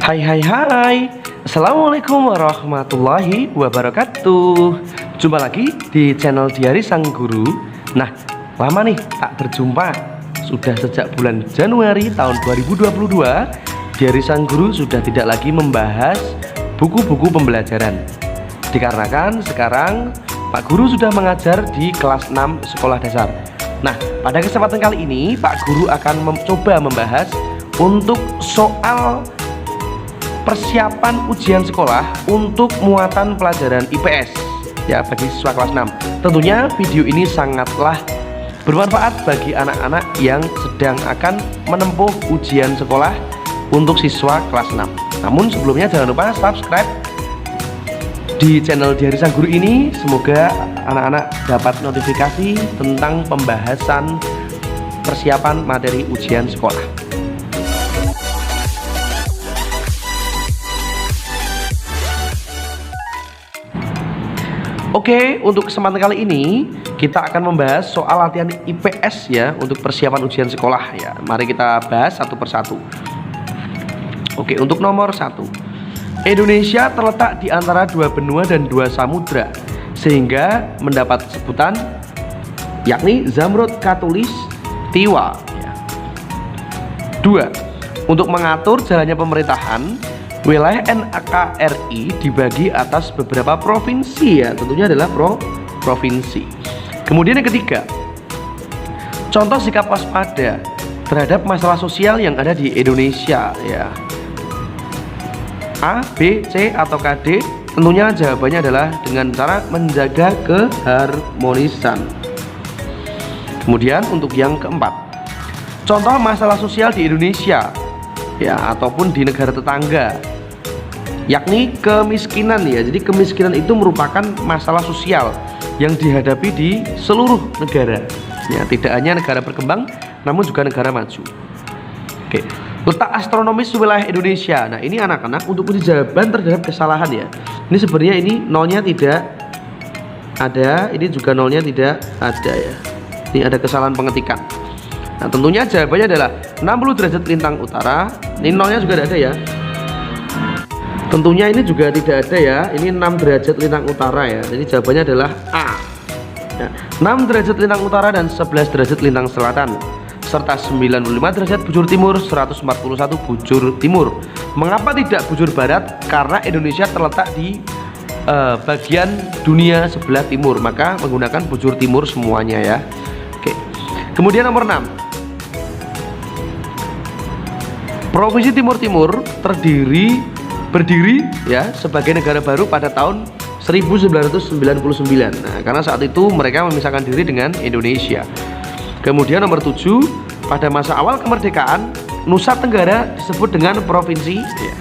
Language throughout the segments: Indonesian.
Hai hai hai. Assalamualaikum warahmatullahi wabarakatuh. Jumpa lagi di channel Diari Sang Guru. Nah, lama nih tak berjumpa. Sudah sejak bulan Januari tahun 2022, Diari Sang Guru sudah tidak lagi membahas buku-buku pembelajaran. Dikarenakan sekarang Pak Guru sudah mengajar di kelas 6 sekolah dasar. Nah, pada kesempatan kali ini Pak Guru akan mencoba membahas untuk soal persiapan ujian sekolah untuk muatan pelajaran IPS ya bagi siswa kelas 6. Tentunya video ini sangatlah bermanfaat bagi anak-anak yang sedang akan menempuh ujian sekolah untuk siswa kelas 6. Namun sebelumnya jangan lupa subscribe di channel Diari Sang Guru ini. Semoga anak-anak dapat notifikasi tentang pembahasan persiapan materi ujian sekolah. Oke, untuk kesempatan kali ini kita akan membahas soal latihan IPS ya untuk persiapan ujian sekolah ya. Mari kita bahas satu persatu. Oke, untuk nomor 1. Indonesia terletak di antara dua benua dan dua samudra sehingga mendapat sebutan yakni Zamrud Katulis Tiwa ya. 2. Untuk mengatur jalannya pemerintahan, wilayah NKRI dibagi atas beberapa provinsi ya, tentunya adalah provinsi. Kemudian yang ketiga, contoh sikap waspada terhadap masalah sosial yang ada di Indonesia ya. A, B, C atau KD? Tentunya jawabannya adalah dengan cara menjaga keharmonisan. Kemudian untuk yang keempat, contoh masalah sosial di Indonesia ya ataupun di negara tetangga, yakni kemiskinan ya. Jadi kemiskinan itu merupakan masalah sosial yang dihadapi di seluruh negara ya, tidak hanya negara berkembang namun juga negara maju. Oke, letak astronomis wilayah Indonesia. Nah, ini anak-anak untuk uji jawaban terhadap kesalahan ya. Ini sebenarnya ini nolnya tidak ada, ini juga nolnya tidak ada ya. Ini ada kesalahan pengetikan. Nah, tentunya jawabannya adalah 60 derajat lintang utara. Ini nolnya juga tidak ada ya. Tentunya ini juga tidak ada ya. Ini 6 derajat lintang utara ya. Jadi jawabannya adalah A ya. 6 derajat lintang utara dan 11 derajat lintang selatan serta 95 derajat bujur timur, 141 bujur timur. Mengapa tidak bujur barat? Karena Indonesia terletak di bagian dunia sebelah timur, maka menggunakan bujur timur semuanya ya. Oke. Kemudian nomor 6. Provinsi Timur Timur berdiri ya sebagai negara baru pada tahun 1999. Nah, karena saat itu mereka memisahkan diri dengan Indonesia. Kemudian nomor 7, pada masa awal kemerdekaan Nusa Tenggara disebut dengan provinsi ya.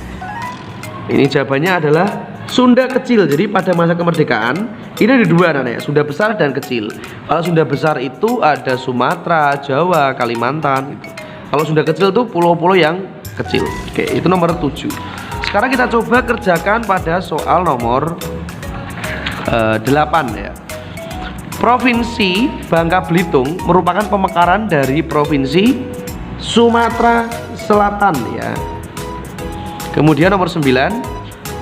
Ini jawabannya adalah Sunda Kecil. Jadi pada masa kemerdekaan ini ada dua anak ya, Sunda Besar dan Kecil. Kalau Sunda Besar itu ada Sumatera, Jawa, Kalimantan gitu. Kalau Sunda Kecil itu pulau-pulau yang kecil. Oke, itu nomor 7. Sekarang kita coba kerjakan pada soal nomor 8 ya. Provinsi Bangka Belitung merupakan pemekaran dari provinsi Sumatera Selatan ya. Kemudian nomor 9,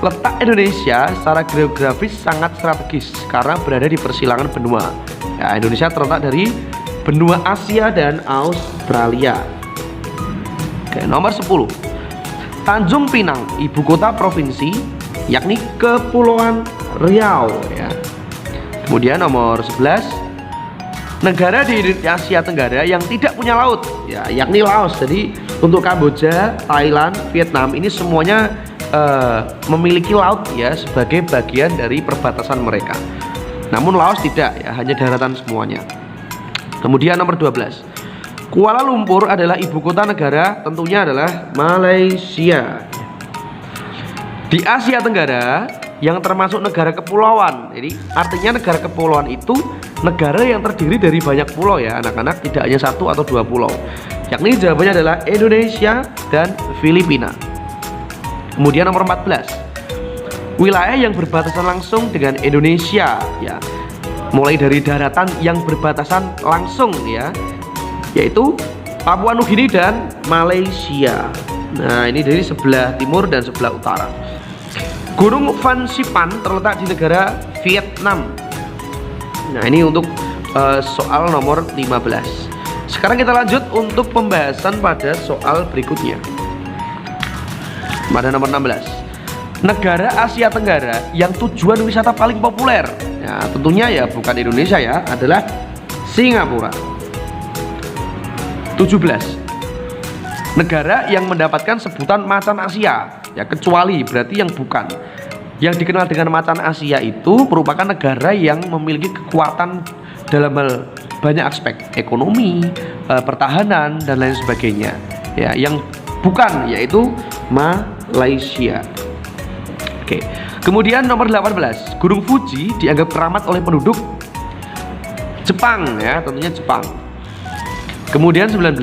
letak Indonesia secara geografis sangat strategis karena berada di persilangan benua ya. Indonesia terletak dari benua Asia dan Australia. Oke, nomor 10, Tanjung Pinang ibu kota provinsi yakni Kepulauan Riau ya. Kemudian nomor 11, negara di Asia Tenggara yang tidak punya laut ya, yakni Laos. Jadi untuk Kamboja, Thailand, Vietnam ini semuanya memiliki laut ya sebagai bagian dari perbatasan mereka. Namun Laos tidak ya, hanya daratan semuanya. Kemudian nomor 12, Kuala Lumpur adalah ibu kota negara, tentunya adalah Malaysia. Di Asia Tenggara yang termasuk negara kepulauan. Jadi artinya negara kepulauan itu negara yang terdiri dari banyak pulau ya anak-anak, tidak hanya 1 atau 2 pulau. Yakni jawabannya adalah Indonesia dan Filipina. Kemudian nomor 14, wilayah yang berbatasan langsung dengan Indonesia ya. Mulai dari daratan yang berbatasan langsung ya, yaitu Papua Nugini dan Malaysia. Nah, ini dari sebelah timur dan sebelah utara. Gunung Phan Xipang terletak di negara Vietnam. Nah, ini untuk soal nomor 15. Sekarang kita lanjut untuk pembahasan pada soal berikutnya. Pada nomor 16. Negara Asia Tenggara yang tujuan wisata paling populer, ya tentunya ya bukan Indonesia ya, adalah Singapura. 17. Negara yang mendapatkan sebutan macan Asia, ya kecuali berarti yang bukan. Yang dikenal dengan macan Asia itu merupakan negara yang memiliki kekuatan dalam hal banyak aspek ekonomi, pertahanan dan lain sebagainya. Ya, yang bukan yaitu Malaysia. Oke. Kemudian nomor 18, Gunung Fuji dianggap keramat oleh penduduk Jepang, ya tentunya Jepang. Kemudian 19,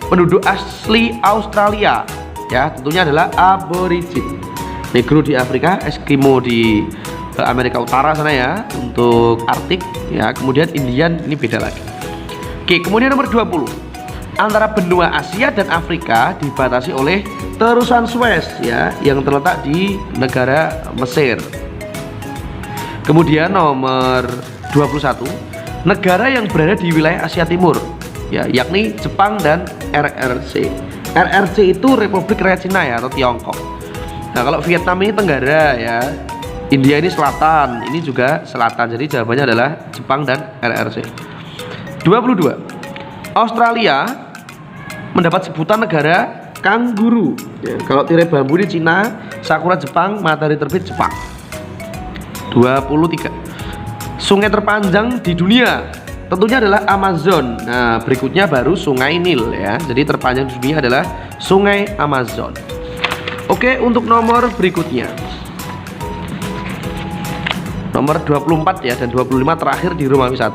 penduduk asli Australia, ya tentunya adalah aborigin. Negro di Afrika, Eskimo di Amerika Utara sana ya, untuk Arktik ya. Kemudian Indian ini beda lagi. Oke, kemudian nomor 20. Antara benua Asia dan Afrika dibatasi oleh terusan Suez ya, yang terletak di negara Mesir. Kemudian nomor 21. Negara yang berada di wilayah Asia Timur ya, yakni Jepang dan RRC. RRC itu Republik Rakyat Cina ya, atau Tiongkok. Nah, kalau Vietnam ini tenggara ya, India ini selatan, ini juga selatan. Jadi jawabannya adalah Jepang dan RRC. 22. Australia mendapat sebutan negara kanguru. Ya, kalau tirai bambu di Cina, sakura Jepang, matahari terbit Jepang. 23. Sungai terpanjang di dunia tentunya adalah Amazon. Nah, berikutnya baru Sungai Nil ya. Jadi terpanjang di dunia adalah Sungai Amazon. Oke, untuk nomor berikutnya. Nomor 24 ya dan 25 terakhir di Romawi 1.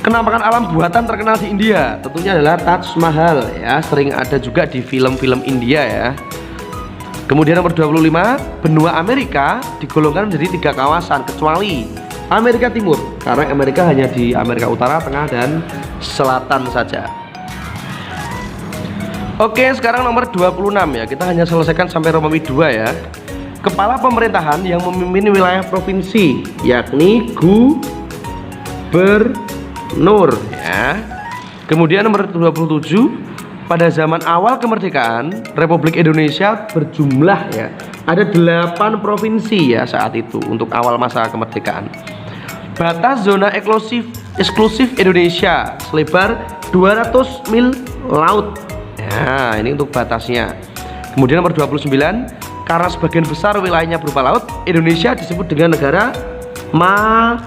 Penampakan alam buatan terkenal di India tentunya adalah Taj Mahal ya, sering ada juga di film-film India ya. Kemudian nomor 25, benua Amerika digolongkan menjadi 3 kawasan kecuali Amerika Timur, karena Amerika hanya di Amerika Utara, Tengah, dan Selatan saja. Oke, sekarang nomor 26 ya, kita hanya selesaikan sampai Romawi 2 ya. Kepala pemerintahan yang memimpin wilayah provinsi yakni gubernur ya. Kemudian nomor 27, pada zaman awal kemerdekaan Republik Indonesia berjumlah ya, ada 8 provinsi ya saat itu untuk awal masa kemerdekaan. Batas zona eksklusif Indonesia selebar 200 mil laut. Nah, ini untuk batasnya. Kemudian nomor 29, karena sebagian besar wilayahnya berupa laut, Indonesia disebut dengan negara maritim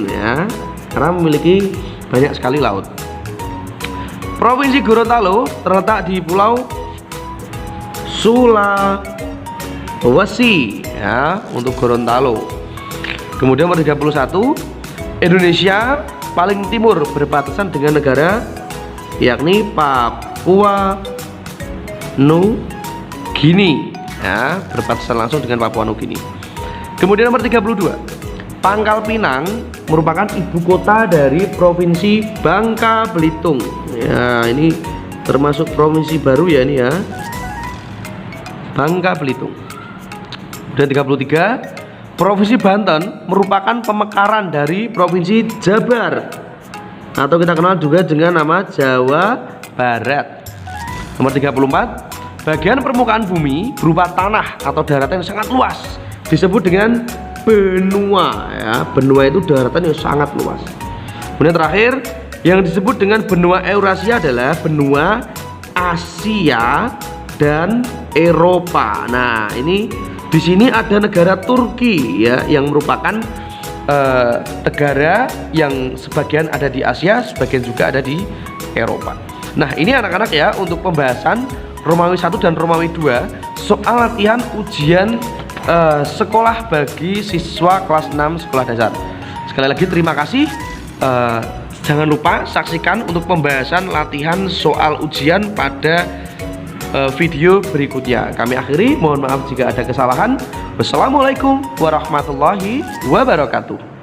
ya, karena memiliki banyak sekali laut. Provinsi Gorontalo terletak di Pulau Sulawesi ya, untuk Gorontalo. Kemudian nomor 31, Indonesia paling timur berbatasan dengan negara yakni Papua Nugini ya, berbatasan langsung dengan Papua Nugini. Kemudian nomor 32, Pangkal Pinang merupakan ibu kota dari Provinsi Bangka Belitung ya, ini termasuk provinsi baru ya ini ya, Bangka Belitung. Dan 33, Provinsi Banten merupakan pemekaran dari Provinsi Jabar atau kita kenal juga dengan nama Jawa Barat. Nomor 34, bagian permukaan bumi berupa tanah atau daratan yang sangat luas disebut dengan benua ya. Benua itu daratan yang sangat luas. Kemudian terakhir, yang disebut dengan benua Eurasia adalah benua Asia dan Eropa. Nah, ini di sini ada negara Turki ya, yang merupakan negara yang sebagian ada di Asia, sebagian juga ada di Eropa. Nah, ini anak-anak ya untuk pembahasan Romawi 1 dan Romawi 2 soal latihan ujian sekolah bagi siswa kelas 6 sekolah dasar. Sekali lagi terima kasih. Jangan lupa saksikan untuk pembahasan latihan soal ujian pada video berikutnya. Kami akhiri, mohon maaf jika ada kesalahan. Wassalamualaikum warahmatullahi wabarakatuh.